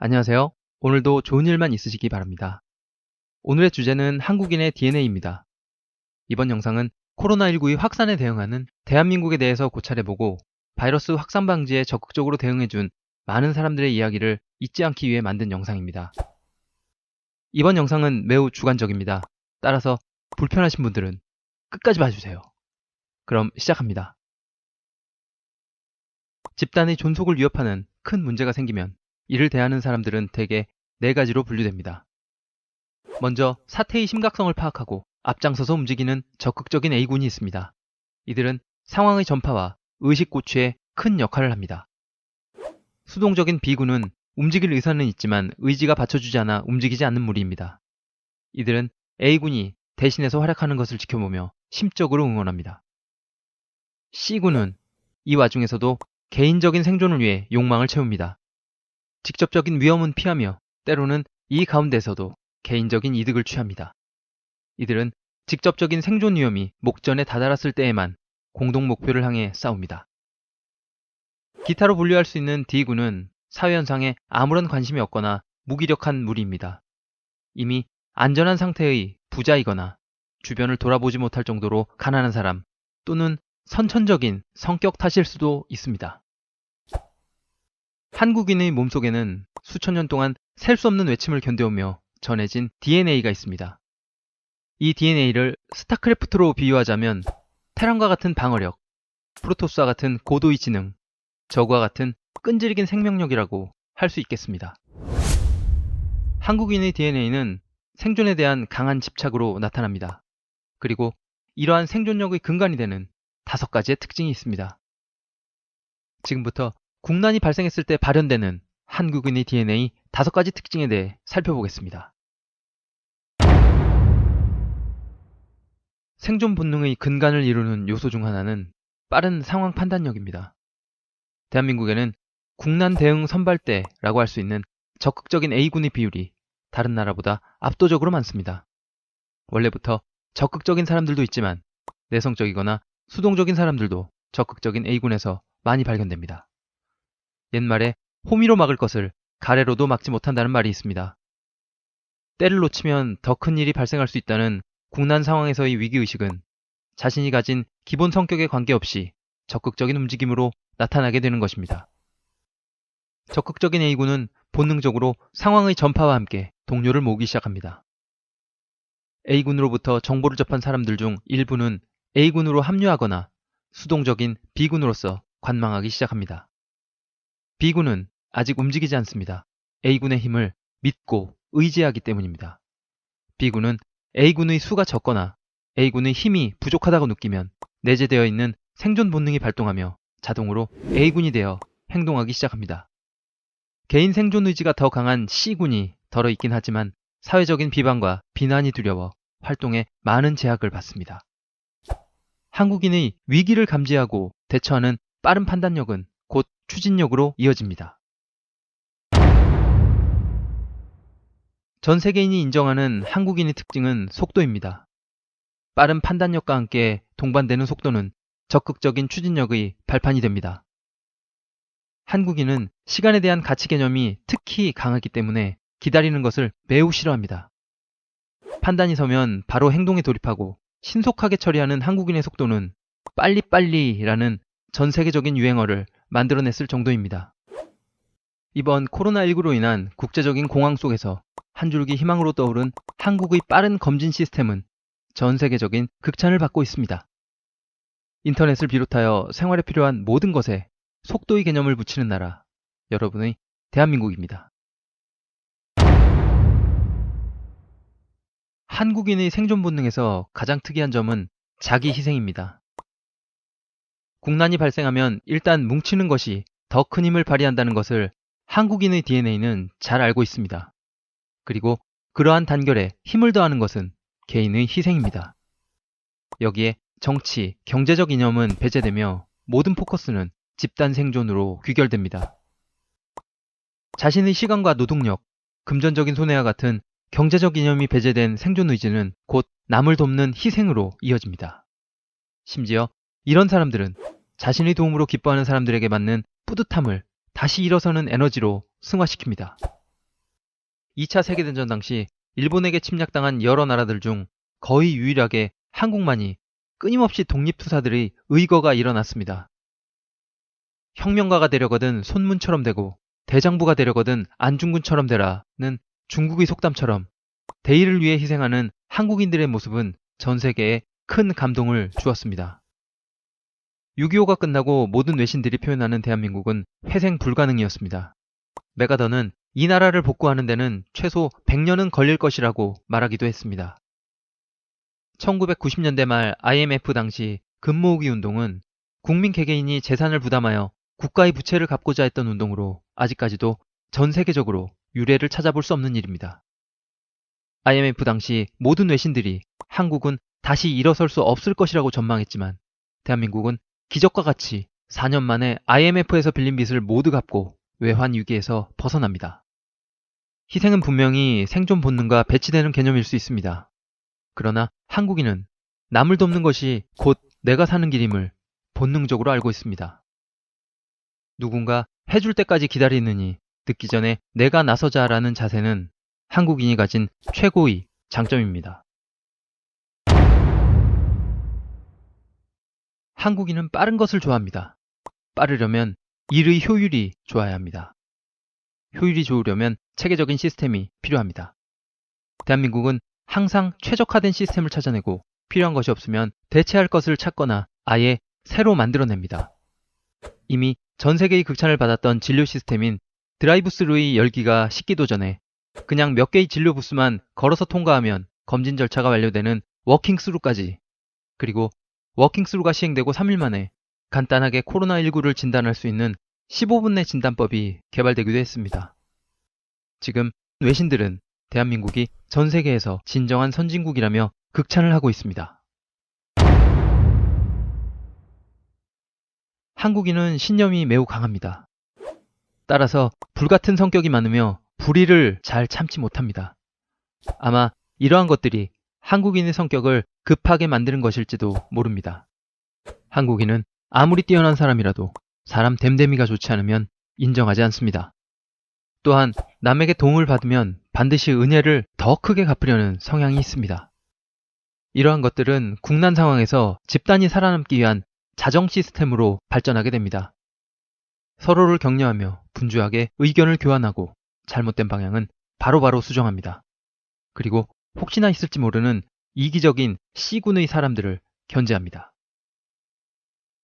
안녕하세요. 오늘도 좋은 일만 있으시기 바랍니다. 오늘의 주제는 한국인의 DNA입니다. 이번 영상은 코로나19의 확산에 대응하는 대한민국에 대해서 고찰해보고 바이러스 확산 방지에 적극적으로 대응해준 많은 사람들의 이야기를 잊지 않기 위해 만든 영상입니다. 이번 영상은 매우 주관적입니다. 따라서 불편하신 분들은 끝까지 봐주세요. 그럼 시작합니다. 집단의 존속을 위협하는 큰 문제가 생기면 이를 대하는 사람들은 대개 4가지로 분류됩니다. 먼저 사태의 심각성을 파악하고 앞장서서 움직이는 적극적인 A군이 있습니다. 이들은 상황의 전파와 의식 고취에 큰 역할을 합니다. 수동적인 B군은 움직일 의사는 있지만 의지가 받쳐주지 않아 움직이지 않는 무리입니다. 이들은 A군이 대신해서 활약하는 것을 지켜보며 심적으로 응원합니다. C군은 이 와중에서도 개인적인 생존을 위해 욕망을 채웁니다. 직접적인 위험은 피하며 때로는 이 가운데서도 개인적인 이득을 취합니다. 이들은 직접적인 생존 위험이 목전에 다다랐을 때에만 공동 목표를 향해 싸웁니다. 기타로 분류할 수 있는 D군은 사회현상에 아무런 관심이 없거나 무기력한 무리입니다. 이미 안전한 상태의 부자이거나 주변을 돌아보지 못할 정도로 가난한 사람 또는 선천적인 성격 탓일 수도 있습니다. 한국인의 몸속에는 수천 년 동안 셀 수 없는 외침을 견뎌오며 전해진 DNA가 있습니다. 이 DNA를 스타크래프트로 비유하자면 테란과 같은 방어력, 프로토스와 같은 고도의 지능, 저그와 같은 끈질긴 생명력이라고 할 수 있겠습니다. 한국인의 DNA는 생존에 대한 강한 집착으로 나타납니다. 그리고 이러한 생존력의 근간이 되는 5가지의 특징이 있습니다. 지금부터 국난이 발생했을 때 발현되는 한국인의 DNA 5가지 특징에 대해 살펴보겠습니다. 생존 본능의 근간을 이루는 요소 중 하나는 빠른 상황 판단력입니다. 대한민국에는 국난 대응 선발대라고 할 수 있는 적극적인 A군의 비율이 다른 나라보다 압도적으로 많습니다. 원래부터 적극적인 사람들도 있지만 내성적이거나 수동적인 사람들도 적극적인 A군에서 많이 발견됩니다. 옛말에 호미로 막을 것을 가래로도 막지 못한다는 말이 있습니다. 때를 놓치면 더 큰 일이 발생할 수 있다는 국난 상황에서의 위기의식은 자신이 가진 기본 성격에 관계없이 적극적인 움직임으로 나타나게 되는 것입니다. 적극적인 A군은 본능적으로 상황의 전파와 함께 동료를 모으기 시작합니다. A군으로부터 정보를 접한 사람들 중 일부는 A군으로 합류하거나 수동적인 B군으로서 관망하기 시작합니다. B군은 아직 움직이지 않습니다. A군의 힘을 믿고 의지하기 때문입니다. B군은 A군의 수가 적거나 A군의 힘이 부족하다고 느끼면 내재되어 있는 생존 본능이 발동하며 자동으로 A군이 되어 행동하기 시작합니다. 개인 생존 의지가 더 강한 C군이 덜어 있긴 하지만 사회적인 비방과 비난이 두려워 활동에 많은 제약을 받습니다. 한국인의 위기를 감지하고 대처하는 빠른 판단력은 곧 추진력으로 이어집니다. 전 세계인이 인정하는 한국인의 특징은 속도입니다. 빠른 판단력과 함께 동반되는 속도는 적극적인 추진력의 발판이 됩니다. 한국인은 시간에 대한 가치 개념이 특히 강하기 때문에 기다리는 것을 매우 싫어합니다. 판단이 서면 바로 행동에 돌입하고 신속하게 처리하는 한국인의 속도는 빨리빨리라는 전 세계적인 유행어를 만들어냈을 정도입니다. 이번 코로나19로 인한 국제적인 공황 속에서 한 줄기 희망으로 떠오른 한국의 빠른 검진 시스템은 전 세계적인 극찬을 받고 있습니다. 인터넷을 비롯하여 생활에 필요한 모든 것에 속도의 개념을 붙이는 나라, 여러분의 대한민국입니다. 한국인의 생존 본능에서 가장 특이한 점은 자기 희생입니다. 국난이 발생하면 일단 뭉치는 것이 더 큰 힘을 발휘한다는 것을 한국인의 DNA는 잘 알고 있습니다. 그리고 그러한 단결에 힘을 더하는 것은 개인의 희생입니다. 여기에 정치, 경제적 이념은 배제되며 모든 포커스는 집단 생존으로 귀결됩니다. 자신의 시간과 노동력, 금전적인 손해와 같은 경제적 이념이 배제된 생존 의지는 곧 남을 돕는 희생으로 이어집니다. 심지어 이런 사람들은 자신의 도움으로 기뻐하는 사람들에게 받는 뿌듯함을 다시 일어서는 에너지로 승화시킵니다. 2차 세계대전 당시 일본에게 침략당한 여러 나라들 중 거의 유일하게 한국만이 끊임없이 독립투사들의 의거가 일어났습니다. 혁명가가 되려거든 손문처럼 되고 대장부가 되려거든 안중근처럼 되라는 중국의 속담처럼 대의를 위해 희생하는 한국인들의 모습은 전 세계에 큰 감동을 주었습니다. 6.25가 끝나고 모든 외신들이 표현하는 대한민국은 회생 불가능이었습니다. 메가더는 이 나라를 복구하는 데는 최소 100년은 걸릴 것이라고 말하기도 했습니다. 1990년대 말 IMF 당시 금모으기 운동은 국민 개개인이 재산을 부담하여 국가의 부채를 갚고자 했던 운동으로 아직까지도 전 세계적으로 유례를 찾아볼 수 없는 일입니다. IMF 당시 모든 외신들이 한국은 다시 일어설 수 없을 것이라고 전망했지만 대한민국은 기적과 같이 4년 만에 IMF에서 빌린 빚을 모두 갚고 외환 위기에서 벗어납니다. 희생은 분명히 생존 본능과 배치되는 개념일 수 있습니다. 그러나 한국인은 남을 돕는 것이 곧 내가 사는 길임을 본능적으로 알고 있습니다. 누군가 해줄 때까지 기다리느니 늦기 전에 내가 나서자라는 자세는 한국인이 가진 최고의 장점입니다. 한국인은 빠른 것을 좋아합니다. 빠르려면 일의 효율이 좋아야 합니다. 효율이 좋으려면 체계적인 시스템이 필요합니다. 대한민국은 항상 최적화된 시스템을 찾아내고 필요한 것이 없으면 대체할 것을 찾거나 아예 새로 만들어냅니다. 이미 전 세계의 극찬을 받았던 진료 시스템인 드라이브스루의 열기가 식기도 전에 그냥 몇 개의 진료 부스만 걸어서 통과하면 검진 절차가 완료되는 워킹스루까지, 그리고 워킹스루가 시행되고 3일 만에 간단하게 코로나19를 진단할 수 있는 15분 내 진단법이 개발되기도 했습니다. 지금 외신들은 대한민국이 전 세계에서 진정한 선진국이라며 극찬을 하고 있습니다. 한국인은 신념이 매우 강합니다. 따라서 불같은 성격이 많으며 불의를 잘 참지 못합니다. 아마 이러한 것들이 한국인의 성격을 급하게 만드는 것일지도 모릅니다. 한국인은 아무리 뛰어난 사람이라도 사람 됨됨이가 좋지 않으면 인정하지 않습니다. 또한 남에게 도움을 받으면 반드시 은혜를 더 크게 갚으려는 성향이 있습니다. 이러한 것들은 국난 상황에서 집단이 살아남기 위한 자정 시스템으로 발전하게 됩니다. 서로를 격려하며 분주하게 의견을 교환하고 잘못된 방향은 바로바로 수정합니다. 그리고 혹시나 있을지 모르는 이기적인 C군의 사람들을 견제합니다.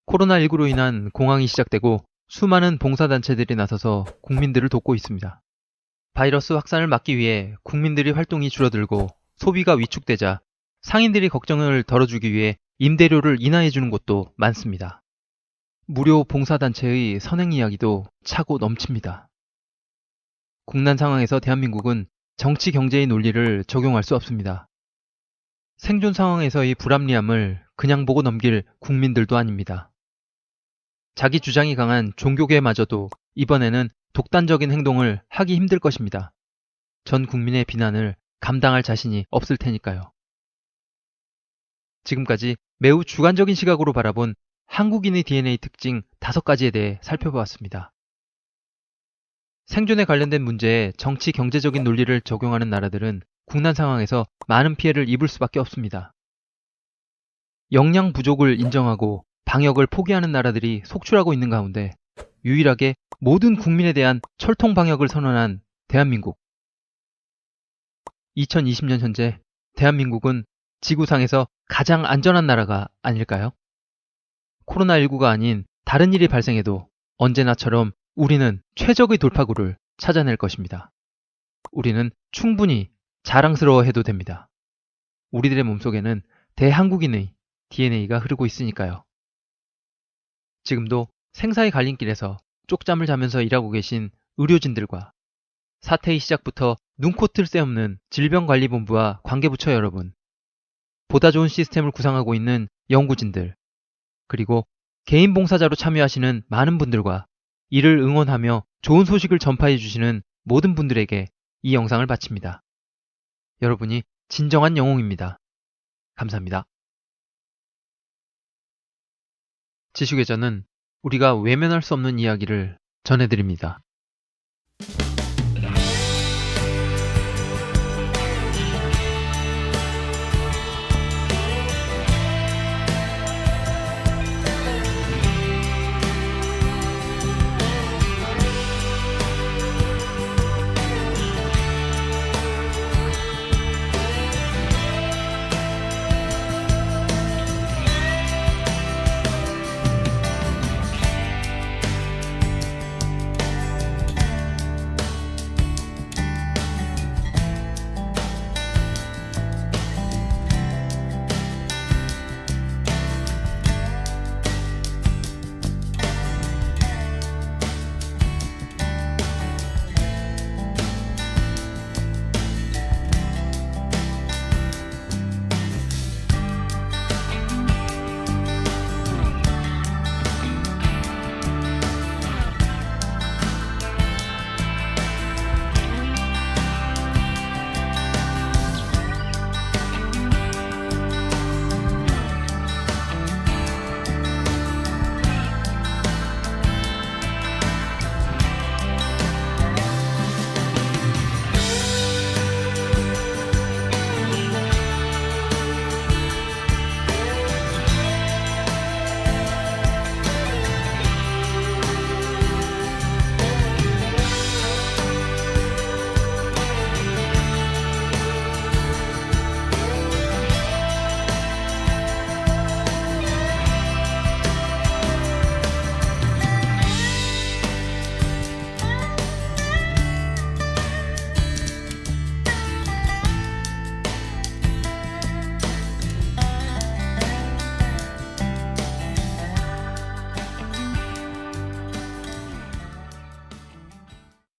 코로나19로 인한 공황이 시작되고 수많은 봉사단체들이 나서서 국민들을 돕고 있습니다. 바이러스 확산을 막기 위해 국민들의 활동이 줄어들고 소비가 위축되자 상인들이 걱정을 덜어주기 위해 임대료를 인하해주는 곳도 많습니다. 무료 봉사단체의 선행 이야기도 차고 넘칩니다. 국난 상황에서 대한민국은 정치 경제의 논리를 적용할 수 없습니다. 생존 상황에서의 불합리함을 그냥 보고 넘길 국민들도 아닙니다. 자기 주장이 강한 종교계마저도 이번에는 독단적인 행동을 하기 힘들 것입니다. 전 국민의 비난을 감당할 자신이 없을 테니까요. 지금까지 매우 주관적인 시각으로 바라본 한국인의 DNA 특징 5가지에 대해 살펴보았습니다. 생존에 관련된 문제에 정치 경제적인 논리를 적용하는 나라들은 국난 상황에서 많은 피해를 입을 수밖에 없습니다. 역량 부족을 인정하고 방역을 포기하는 나라들이 속출하고 있는 가운데 유일하게 모든 국민에 대한 철통 방역을 선언한 대한민국. 2020년 현재 대한민국은 지구상에서 가장 안전한 나라가 아닐까요? 코로나19가 아닌 다른 일이 발생해도 언제나처럼 우리는 최적의 돌파구를 찾아낼 것입니다. 우리는 충분히 자랑스러워해도 됩니다. 우리들의 몸속에는 대한국인의 DNA가 흐르고 있으니까요. 지금도 생사의 갈림길에서 쪽잠을 자면서 일하고 계신 의료진들과 사태의 시작부터 눈코뜰 새 없는 질병관리본부와 관계부처 여러분, 보다 좋은 시스템을 구상하고 있는 연구진들, 그리고 개인 봉사자로 참여하시는 많은 분들과 이를 응원하며 좋은 소식을 전파해 주시는 모든 분들에게 이 영상을 바칩니다. 여러분이 진정한 영웅입니다. 감사합니다. 지식외전은 우리가 외면할 수 없는 이야기를 전해드립니다.